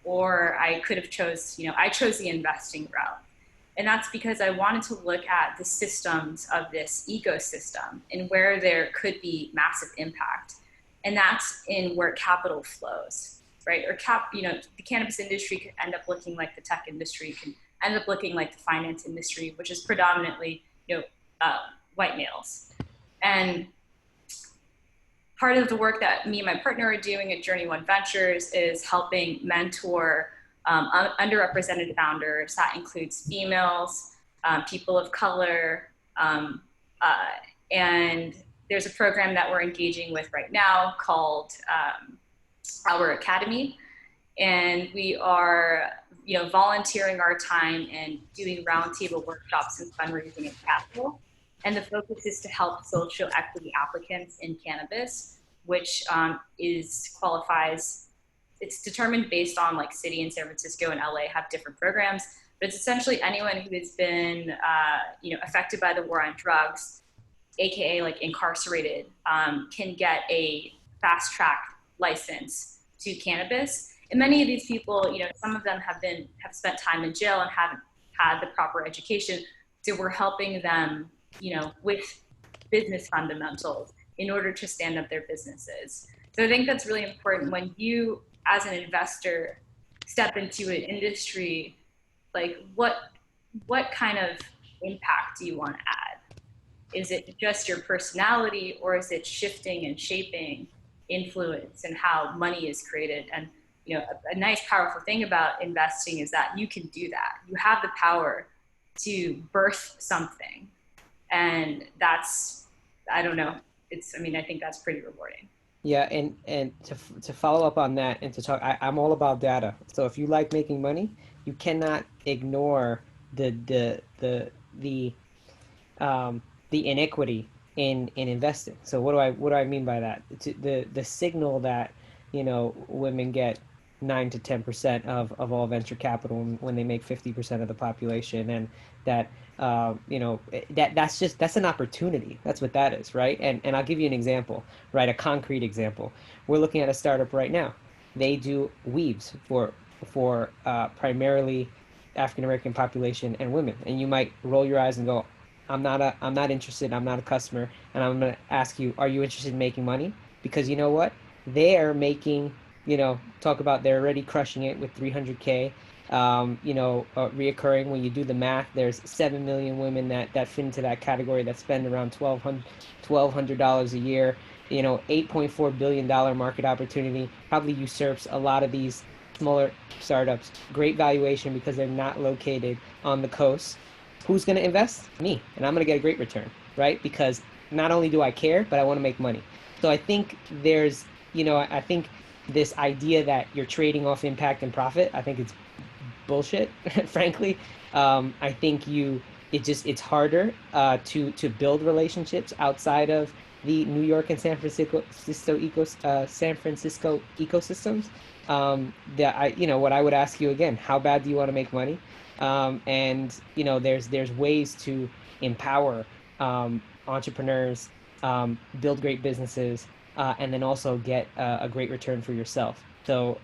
or I could have I chose the investing route. And that's because I wanted to look at the systems of this ecosystem and where there could be massive impact. And that's in where capital flows, right? Or you know, the cannabis industry could end up looking like the tech industry, can end up looking like the finance industry, which is predominantly, you know, white males. And part of the work that me and my partner are doing at JourneyOne Ventures is helping mentor underrepresented founders. That includes females, people of color, and there's a program that we're engaging with right now called Our Academy. And we are, you know, volunteering our time and doing roundtable workshops and fundraising and capital. And the focus is to help social equity applicants in cannabis, which it's determined based on like city in San Francisco and LA have different programs, but it's essentially anyone who has been, you know, affected by the war on drugs, AKA like incarcerated, can get a fast track license to cannabis. And many of these people, you know, some of them have spent time in jail and haven't had the proper education. So we're helping them, you know, with business fundamentals in order to stand up their businesses. So I think that's really important when you, as an investor, step into an industry, like what kind of impact do you want to add? Is it just your personality, or is it shifting and shaping influence and how money is created? And, you know, a nice, powerful thing about investing is that you can do that. You have the power to birth something. And that's, I don't know, I think that's pretty rewarding. Yeah, and to follow up on that and to talk, I'm all about data. So if you like making money, you cannot ignore the inequity in investing. So what do I mean by that? It's the signal that, you know, women get 9 to 10% of all venture capital when they make 50% of the population, and that you know, that's an opportunity. That's what that is, right? And I'll give you an example, right? A concrete example. We're looking at a startup right now. They do weaves for primarily African American population and women. And you might roll your eyes and go, I'm not interested. I'm not a customer. And I'm going to ask you, are you interested in making money? Because you know what? They're making, you know, talk about they're already crushing it with 300K. You know, reoccurring. When you do the math, there's 7 million women that fit into that category that spend around $1,200 a year. You know, $8.4 billion market opportunity probably usurps a lot of these smaller startups. Great valuation because they're not located on the coast. Who's going to invest? Me. And I'm going to get a great return, right? Because not only do I care, but I want to make money. So I think there's, you know, I think this idea that you're trading off impact and profit, I think it's bullshit, frankly. I think it's harder to build relationships outside of the New York and San Francisco ecosystems. You know, what I would ask you again, how bad do you want to make money? And you know, there's ways to empower entrepreneurs, build great businesses, and then also get a great return for yourself. So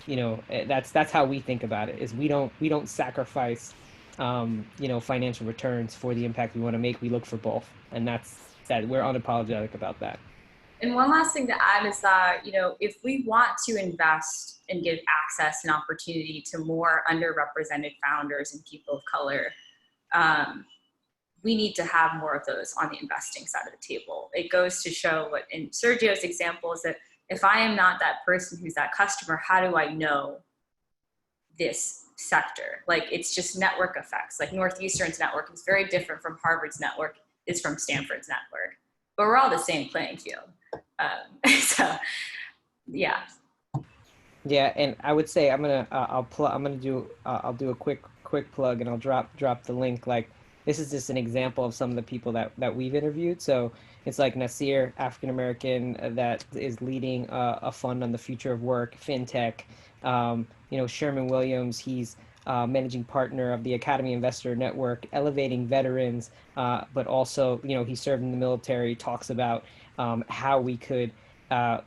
you know, that's how we think about it. Is we don't sacrifice you know, financial returns for the impact we want to make. We look for both, and we're unapologetic about that. And one last thing to add is that, you know, if we want to invest and give access and opportunity to more underrepresented founders and people of color, we need to have more of those on the investing side of the table. It goes to show what in Sergio's example is that if I am not that person who's that customer, how do I know this sector? Like, it's just network effects. Like Northeastern's network is very different from Harvard's network is from Stanford's network, but we're all the same playing field. So yeah. Yeah, and I would say I'll do a quick plug, and I'll drop the link. Like, this is just an example of some of the people that we've interviewed. So it's like Nasir, African American, that is leading a fund on the future of work, fintech. You know, Sherman Williams, he's managing partner of the Academy Investor Network, elevating veterans, but also, you know, he served in the military, talks about how we could,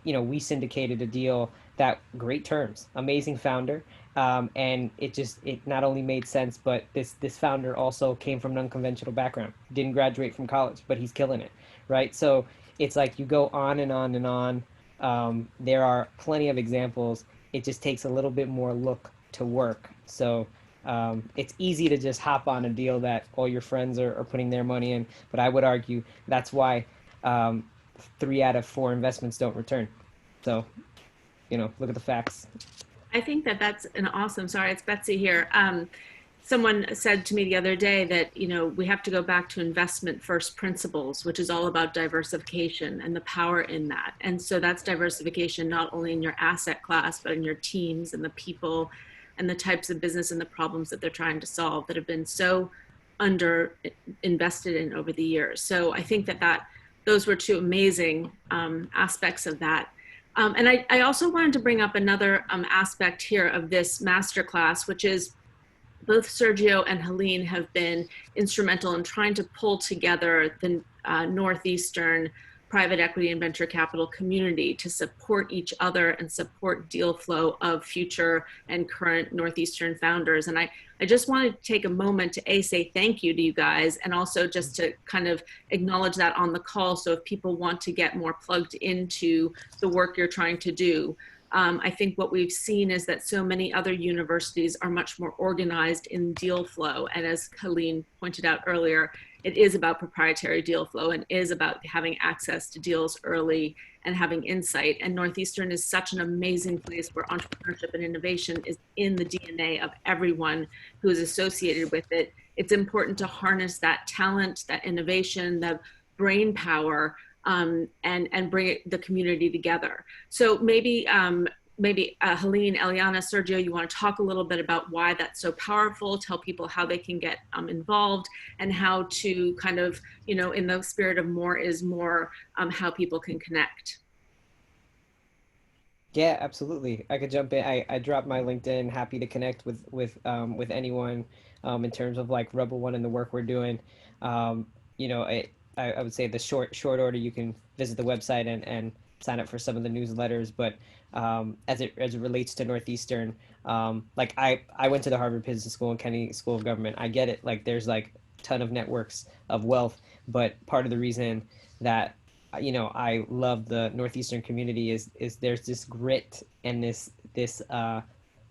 you know, we syndicated a deal that great terms, amazing founder. And it not only made sense, but this founder also came from an unconventional background, didn't graduate from college, but he's killing it, right? So it's like you go on and on and on. There are plenty of examples. It just takes a little bit more look to work. So it's easy to just hop on a deal that all your friends are putting their money in, but I would argue that's why 3 out of 4 investments don't return. So, you know, look at the facts. I think that's an awesome, sorry, it's Betsy here. Someone said to me the other day that, you know, we have to go back to investment first principles, which is all about diversification and the power in that. And so that's diversification, not only in your asset class, but in your teams and the people and the types of business and the problems that they're trying to solve that have been so under invested in over the years. So I think that those were 2 amazing aspects of that. And I also wanted to bring up another aspect here of this masterclass, which is both Sergio and Helene have been instrumental in trying to pull together the Northeastern private equity and venture capital community to support each other and support deal flow of future and current Northeastern founders. And I just wanted to take a moment to say thank you to you guys, and also just to kind of acknowledge that on the call. So if people want to get more plugged into the work you're trying to do, I think what we've seen is that so many other universities are much more organized in deal flow. And as Helene pointed out earlier, it is about proprietary deal flow and is about having access to deals early and having insight. And Northeastern is such an amazing place where entrepreneurship and innovation is in the DNA of everyone who is associated with it. It's important to harness that talent, that innovation, the brain power, and bring the community together. So maybe maybe Helene, Eliana, Sergio, you want to talk a little bit about why that's so powerful, tell people how they can get involved, and how to kind of, you know, in the spirit of more is more, how people can connect. Yeah, absolutely. I could jump in. I dropped my LinkedIn. Happy to connect with anyone in terms of like Rebel One and the work we're doing. You know, I would say the short order you can visit the website and sign up for some of the newsletters. But as it relates to Northeastern, like I went to the Harvard Business School and Kennedy School of Government. I get it. Like there's like a ton of networks of wealth, but part of the reason that you know I love the Northeastern community is there's this grit and this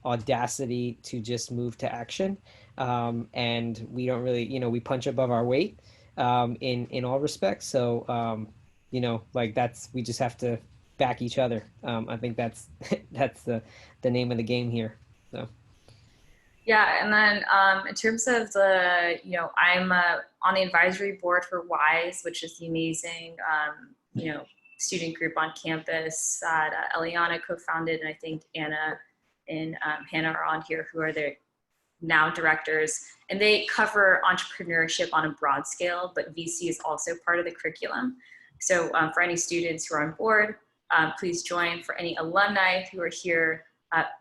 audacity to just move to action, and we don't really, you know, we punch above our weight in all respects. So you know, like we just have to back each other. I think that's that's the name of the game here. So. Yeah, and then in terms of you know, I'm on the advisory board for WISE, which is the amazing, you know, student group on campus that Eliana co-founded, and I think Anna and Hannah are on here, who are their now directors, and they cover entrepreneurship on a broad scale, but VC is also part of the curriculum. So for any students who are on board, please join. For any alumni who are here,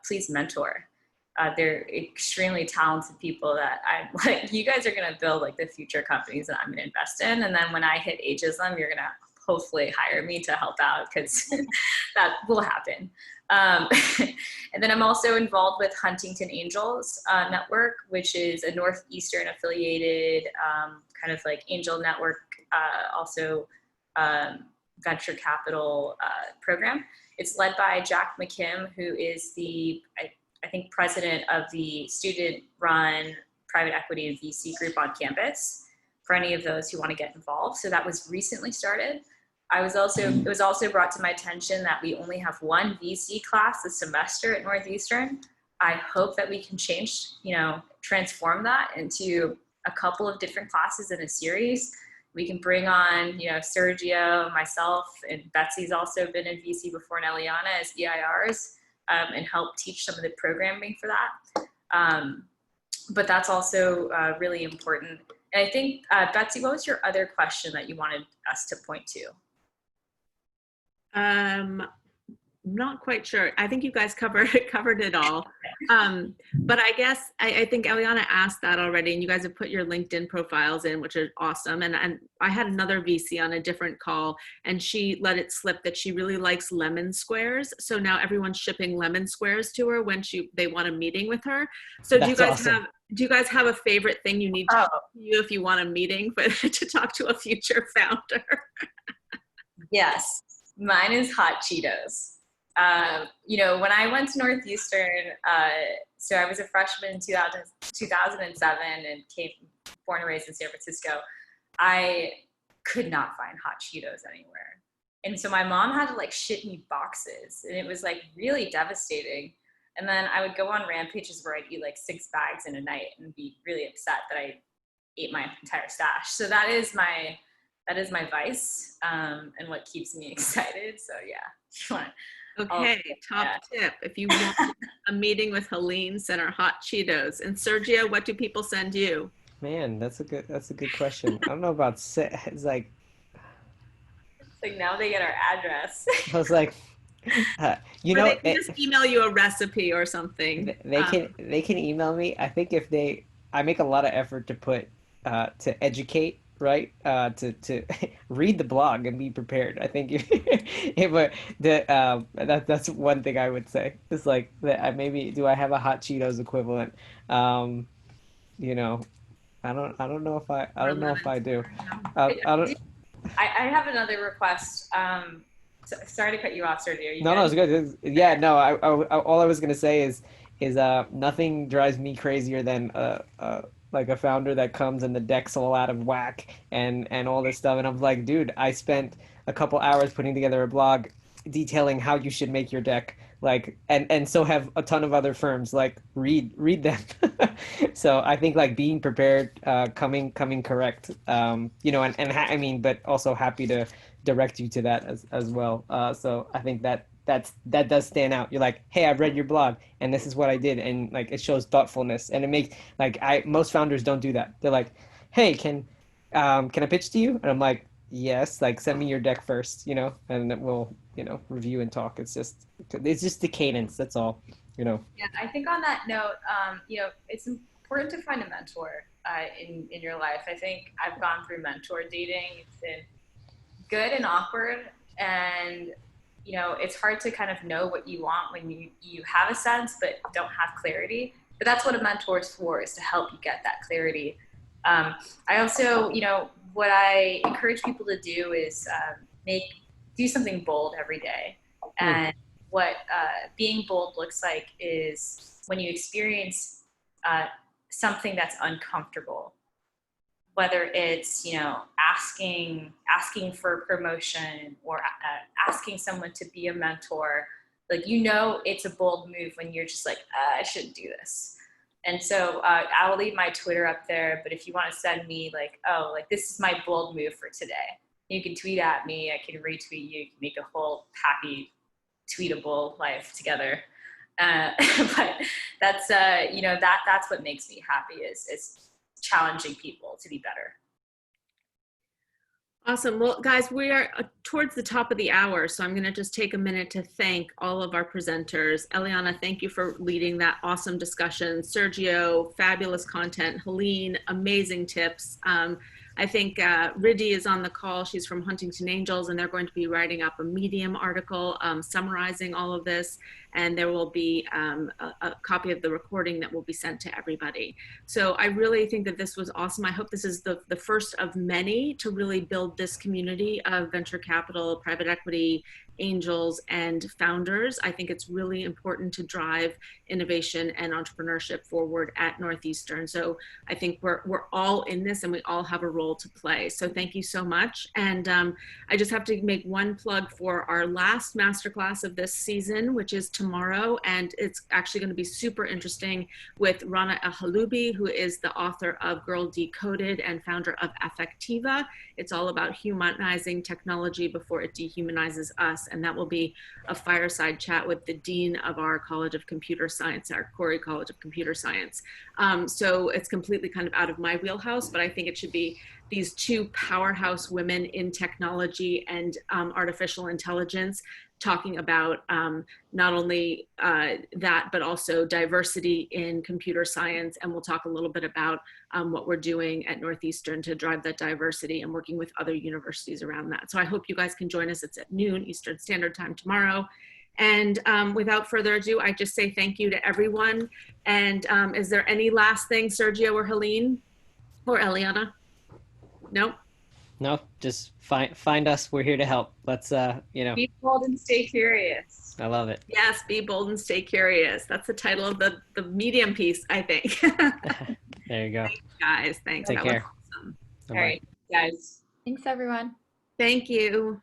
please mentor. They're extremely talented people that I'm like, you guys are going to build like the future companies that I'm going to invest in. And then when I hit ageism, you're going to hopefully hire me to help out, because that will happen. And then I'm also involved with Huntington Angels Network, which is a Northeastern affiliated kind of like angel network, also venture capital program. It's led by Jack McKim, who is the, I think, president of the student-run private equity and VC group on campus, for any of those who want to get involved. So that was recently started. It was also brought to my attention that we only have one VC class this semester at Northeastern. I hope that we can change, you know, transform that into a couple of different classes in a series. We can bring on, you know, Sergio, myself, and Betsy's also been in VC before, and Eliana as EIRs. And help teach some of the programming for that. But that's also really important. And I think, Betsy, what was your other question that you wanted us to point to? Not quite sure. I think you guys covered it all. But I guess I think Eliana asked that already, and you guys have put your LinkedIn profiles in, which are awesome. And I had another VC on a different call, and she let it slip that she really likes lemon squares. So now everyone's shipping lemon squares to her when they want a meeting with her. So do you guys have a favorite thing you need to do if you want a meeting to talk to a future founder? Yes, mine is hot Cheetos. You know, when I went to Northeastern, so I was a freshman in 2007 and born and raised in San Francisco, I could not find hot Cheetos anywhere. And so my mom had to like ship me boxes, and it was like really devastating. And then I would go on rampages where I'd eat like 6 bags in a night and be really upset that I ate my entire stash. So that is my vice, and what keeps me excited. So yeah. Okay, top tip. If you want a meeting with Helene, send her hot Cheetos. And Sergio, what do people send you? Man, that's a good question. I don't know about it's like now they get our address. I was like, you know, they can just email you a recipe or something. They can email me. I think I make a lot of effort to put to educate, right? To read the blog and be prepared. I think that's one thing I would say. It's like that. Maybe do I have a hot Cheetos equivalent? You know, I don't know if I do. I have another request. Sorry to cut you off, Sergio. No, it's good. Yeah, no. All I was gonna say is nothing drives me crazier than like a founder that comes and the deck's all out of whack and all this stuff, and I'm like, dude, I spent a couple hours putting together a blog detailing how you should make your deck, like, and so have a ton of other firms. Like, read them. So I think like being prepared, coming correct, you know, and I mean, but also happy to direct you to that as well. So I think that that does stand out. You're like, hey, I've read your blog and this is what I did. And like, it shows thoughtfulness, and it makes like, most founders don't do that. They're like, hey, can I pitch to you? And I'm like, yes, like send me your deck first, and then we'll, review and talk. It's just the cadence. That's all, Yeah, I think on that note, it's important to find a mentor in your life. I think I've gone through mentor dating. It's been good and awkward, and it's hard to kind of know what you want when you have a sense but don't have clarity. But that's what a mentor is for, is to help you get that clarity. I also, what I encourage people to do is do something bold every day. And what being bold looks like is when you experience something that's uncomfortable, whether it's, asking for promotion or asking someone to be a mentor. Like, it's a bold move when you're just like, I shouldn't do this. And so I will leave my Twitter up there, but if you want to send me this is my bold move for today, you can tweet at me, I can retweet you, can make a whole happy tweetable life together. But that's, that's what makes me happy is challenging people to be better. Awesome. Well, guys, we are towards the top of the hour, so I'm going to just take a minute to thank all of our presenters. Eliana, thank you for leading that awesome discussion. Sergio, fabulous content. Helene, amazing tips. I think Riddhi is on the call. She's from Huntington Angels, and they're going to be writing up a Medium article summarizing all of this. And there will be a copy of the recording that will be sent to everybody. So I really think that this was awesome. I hope this is the first of many to really build this community of venture capital, private equity, angels, and founders. I think it's really important to drive innovation and entrepreneurship forward at Northeastern. So I think we're all in this, and we all have a role to play. So thank you so much. And I just have to make one plug for our last masterclass of this season, which is tomorrow. And it's actually going to be super interesting with Rana Ahalubi, who is the author of Girl Decoded and founder of Affectiva. It's all about humanizing technology before it dehumanizes us. And that will be a fireside chat with the dean of our College of Computer Science, our Corey College of Computer Science. So it's completely kind of out of my wheelhouse, but I think it should be these two powerhouse women in technology and artificial intelligence talking about not only that, but also diversity in computer science. And we'll talk a little bit about what we're doing at Northeastern to drive that diversity and working with other universities around that. So I hope you guys can join us. It's at noon Eastern Standard Time tomorrow. And without further ado, I just say thank you to everyone. And is there any last thing, Sergio or Helene or Eliana? No? No, just find us. We're here to help. Let's, Be bold and stay curious. I love it. Yes, be bold and stay curious. That's the title of the Medium piece, I think. There you go. Thanks, guys. Thanks. Take care. Was awesome. All right, guys. Thanks, everyone. Thank you.